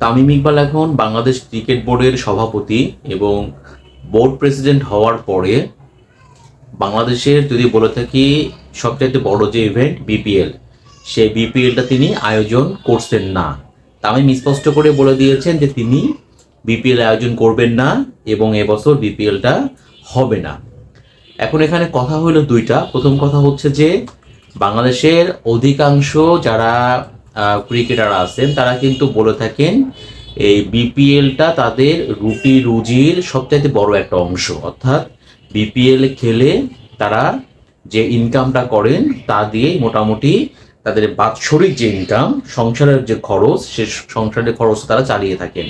তামিম ইকবাল এখন বাংলাদেশ ক্রিকেট বোর্ডের সভাপতি এবং বোর্ড প্রেসিডেন্ট হওয়ার পরে বাংলাদেশের যদি বলে থাকি সবচাইতে বড় যে ইভেন্ট বিপিএল, সেই বিপিএলটা তিনি আয়োজন করছেন না। তামিম স্পষ্ট করে বলে দিয়েছেন যে তিনি বিপিএল আয়োজন করবেন না এবং এবছর বিপিএলটা হবে না। এখন এখানে কথা হলো দুইটা। প্রথম কথা হচ্ছে যে বাংলাদেশের অধিকাংশ যারা ক্রিকেটার আছেন তারা কিন্তু বলে থাকেন এই বিপিএলটা তাদের রুটি রুজির সবচাইতে বড় একটা অংশ, অর্থাৎ বিপিএল খেলে তারা যে ইনকামটা করেন তা দিয়েই মোটামুটি তাদের বাৎসরিক যে ইনকাম, সংসারের যে খরচ, সে সংসারের খরচ তারা চালিয়ে থাকেন।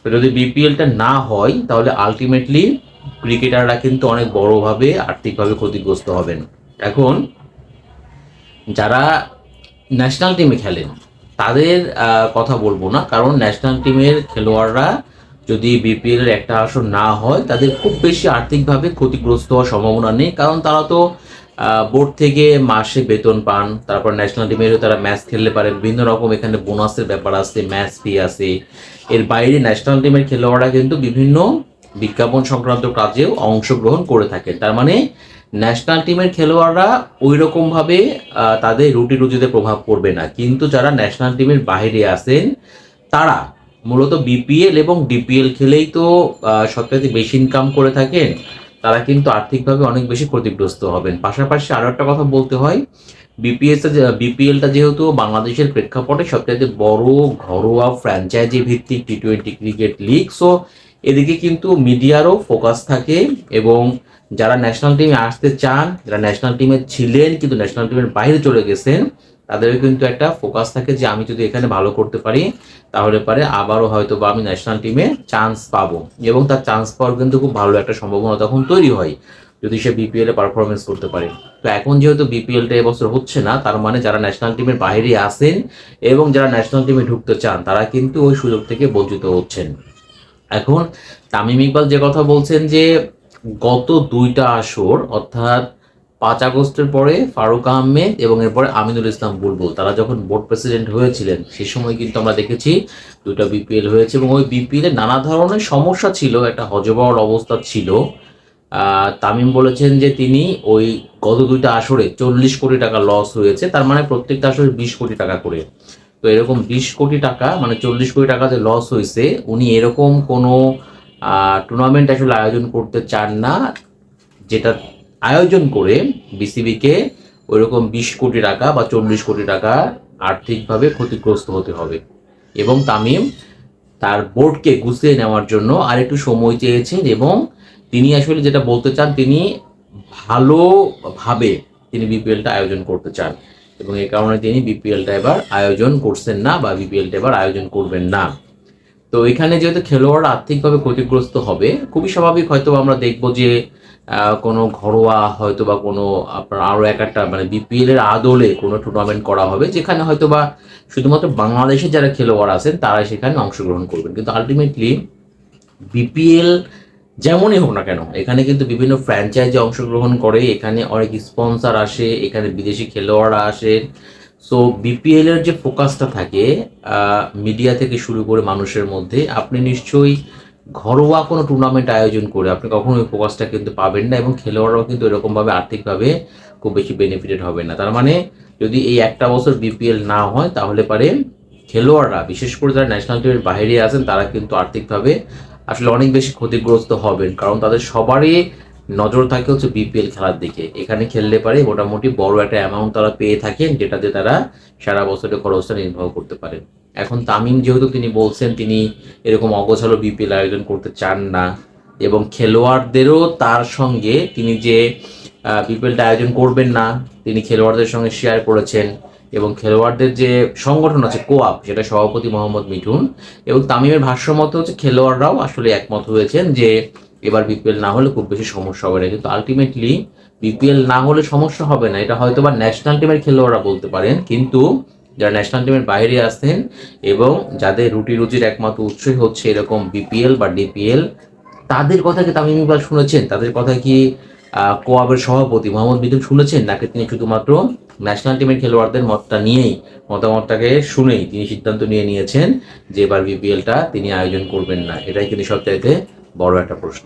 তো যদি বিপিএলটা না হয় তাহলে আলটিমেটলি ক্রিকেটাররা কিন্তু অনেক বড়ভাবে আর্থিকভাবে ক্ষতিগ্রস্ত হবেন। এখন যারা ন্যাশনাল টিমে খেলেন তাদের কথা বলবো না, কারণ ন্যাশনাল টিমের খেলোয়াড়রা যদি বিপিএল এর একটা আসর না হয় তাদের খুব বেশি আর্থিকভাবে ক্ষতিগ্রস্ত হওয়ার সম্ভাবনা নেই, কারণ তারা তো বোর্ড থেকে মাসে বেতন পান, তারপর ন্যাশনাল টিমেরও তারা ম্যাচ খেলতে পারে, বিভিন্ন রকম এখানে বোনাসের ব্যাপার আছে, ম্যাচ ফি আছে। এর বাইরে ন্যাশনাল টিমের খেলোয়াড়রা কিন্তু বিভিন্ন বিজ্ঞাপন সংক্রান্ত কাজেও অংশগ্রহণ করে থাকেন। তার মানে ন্যাশনাল টিমের খেলোয়াড়রা ওই রকমভাবে তাদের রুটি রুজিতে প্রভাব পড়বে না, কিন্তু যারা ন্যাশনাল টিমের বাইরে আছেন তারা মূলত বিপিএল এবং ডিপিএল খেলেই তো সবথেকে বেশি ইনকাম করে থাকেন, তারা কিন্তু আর্থিকভাবে অনেক বেশি ক্ষতিগ্রস্ত হবেন। পাশাপাশি আরও একটা কথা বলতে হয়, বিপিএলটা যেহেতু বাংলাদেশের প্রেক্ষাপটে সবচেয়ে বড় ঘরোয়া ফ্র্যাঞ্চাইজি ভিত্তিক টি-20 ক্রিকেট লিগ, সো এদিকে কিন্তু মিডিয়ারও ফোকাস থাকে এবং যারা ন্যাশনাল টিমে আসতে চান, যারা ন্যাশনাল টিমে ছিলেন কিন্তু ন্যাশনাল টিমের বাইরে চলে গেছেন, তাদেরও কিন্তু একটা ফোকাস থাকে যে আমি যদি এখানে ভালো করতে পারি তাহলে পারে আবারও হয়তো বা আমি ন্যাশনাল টিমে চান্স পাবো, এবং তার চান্স পাওয়ার কিন্তু খুব ভালো একটা সম্ভাবনা তখন তৈরি হয় যদি সে বিপিএল এ পারফরমেন্স করতে পারে। তো এখন যেহেতু বিপিএলটা এবছর হচ্ছে না, তার মানে যারা ন্যাশনাল টিমের বাইরে আসেন এবং যারা ন্যাশনাল টিমে ঢুকতে চান তারা কিন্তু ওই সুযোগ থেকে বঞ্চিত হচ্ছেন। এখন তামিম ইকবাল যে কথা বলছেন যে গত দুইটা আসর, অর্থাৎ 5 আগস্টের পরে ফারুক আহমেদ এবং এরপরে আমিনুল ইসলাম বুলবুল, তারা যখন বোর্ড প্রেসিডেন্ট হয়েছিলেন সে সময় কিন্তু আমরা দেখেছি দুইটা বিপিএল হয়েছে এবং ওই বিপিএল এ নানা ধরনের সমস্যা ছিল, একটা হযবরল অবস্থা ছিল। তামিম বলেছেন যে তিনি ওই গত দুইটা আসরে 40 কোটি টাকা লস হয়েছে, তার মানে প্রত্যেকটা আসরে 20 কোটি টাকা করে। তো এরকম 20 কোটি টাকা মানে 40 কোটি টাকা যে লস হয়েছে, উনি এরকম কোনো টুর্নামেন্ট আসলে আয়োজন করতে চান না যেটা আয়োজন করে বিসিবিকে ওইরকম 20 কোটি টাকা বা 40 কোটি টাকা আর্থিকভাবে ক্ষতিগ্রস্ত হতে হবে। এবং তামিম তার বোর্ডকে গুছিয়ে নেওয়ার জন্য আরেকটু সময় চেয়েছেন এবং তিনি আসলে যেটা বলতে চান, তিনি ভালোভাবে তিনি বিপিএলটা আয়োজন করতে চান এবং এই কারণে তিনি বিপিএলটা এবার আয়োজন করছেন না বা বিপিএলটা এবার আয়োজন করবেন না। তো এখানে যেহেতু খেলোয়াড়রা আর্থিকভাবে ক্ষতিগ্রস্ত হবে, খুবই স্বাভাবিক হয়তো আমরা দেখব যে কোনো ঘরোয়া হয়তো বা কোনো আপনার আরও একটা মানে বিপিএল এর আদলে কোনো টুর্নামেন্ট করা হবে, যেখানে হয়তো বা শুধুমাত্র বাংলাদেশের যারা খেলোয়াড় আছেন তারাই সেখানে অংশগ্রহণ করবেন। কিন্তু আলটিমেটলি বিপিএল যেমনই হোক না কেন, এখানে কিন্তু বিভিন্ন ফ্র্যাঞ্চাইজি অংশগ্রহণ করে, এখানে অনেক স্পন্সর আসে, এখানে বিদেশি খেলোয়াড়রা আসে। সো বিপিএল এর যে ফোকাসটা থাকে মিডিয়া থেকে শুরু করে মানুষের মধ্যে, আপনি নিশ্চয়ই ঘরোয়া কোনো টুর্নামেন্ট আয়োজন করে আপনি কখনো ওই ফোকাসটা কিন্তু পাবেন না এবং খেলোয়াড়রাও কিন্তু এরকমভাবে আর্থিকভাবে খুব বেশি বেনিফিটেড হবে না। তার মানে যদি এই একটা বছর বিপিএল না হয় তাহলে পারে খেলোয়াড়রা, বিশেষ করে যারা ন্যাশনাল টিমের বাইরে আছেন, তারা কিন্তু আর্থিকভাবে আসলে অনেক বেশি ক্ষতিগ্রস্ত হবেন, কারণ তাদের সবারই নজর থাকে হচ্ছে বিপিএল খেলার দিকে। এখানে খেললে পারে মোটামুটি বড় একটা অ্যামাউন্ট তারা পেয়ে থাকেন, যেটাতে তারা সারা বছরের খরচটা নির্বাহ করতে পারেন। এখন তামিম যেহেতু তিনি বলছেন তিনি এরকম অগোছালো বিপিএল আয়োজন করতে চান না এবং খেলোয়াড়দেরও তার সঙ্গে তিনি যে বিপিএলটা আয়োজন করবেন না তিনি খেলোয়াড়দের সঙ্গে শেয়ার করেছেন, এবং খেলোয়াড়দের যে সংগঠন আছে কোআপ, সেটা সভাপতি মোহাম্মদ মিঠুন এবং তামিমের ভাষ্য মতো হচ্ছে খেলোয়াড়রাও আসলে একমত হয়েছেন যে এবার বিপিএল না হলে খুব বেশি সমস্যা হবে না। কিন্তু আলটিমেটলি বিপিএল না হলে সমস্যা হবে না এটা হয়তো বা ন্যাশনাল টিমের খেলোয়াড়রা বলতে পারেন, কিন্তু যারা ন্যাশনাল টিমের বাইরে আসেন এবং যাদের রুটি রুজির একমাত্র উৎসই হচ্ছে এরকম বিপিএল বা ডিপিএল, তাদের কথা কি তামিম ইকবাল শুনেছেন? তাদের কথা কি কোয়াবের সভাপতি মোহাম্মদ মিঠুন শুনেছেন, নাকি তিনি শুধুমাত্র ন্যাশনাল টিমের খেলোয়াড়দের মতামতটাকে শুনেই তিনি সিদ্ধান্ত নিয়েছেন যে এবার বিপিএলটা তিনি আয়োজন করবেন না। এটাই কিন্তু সবচাইতে বড় একটা প্রশ্ন।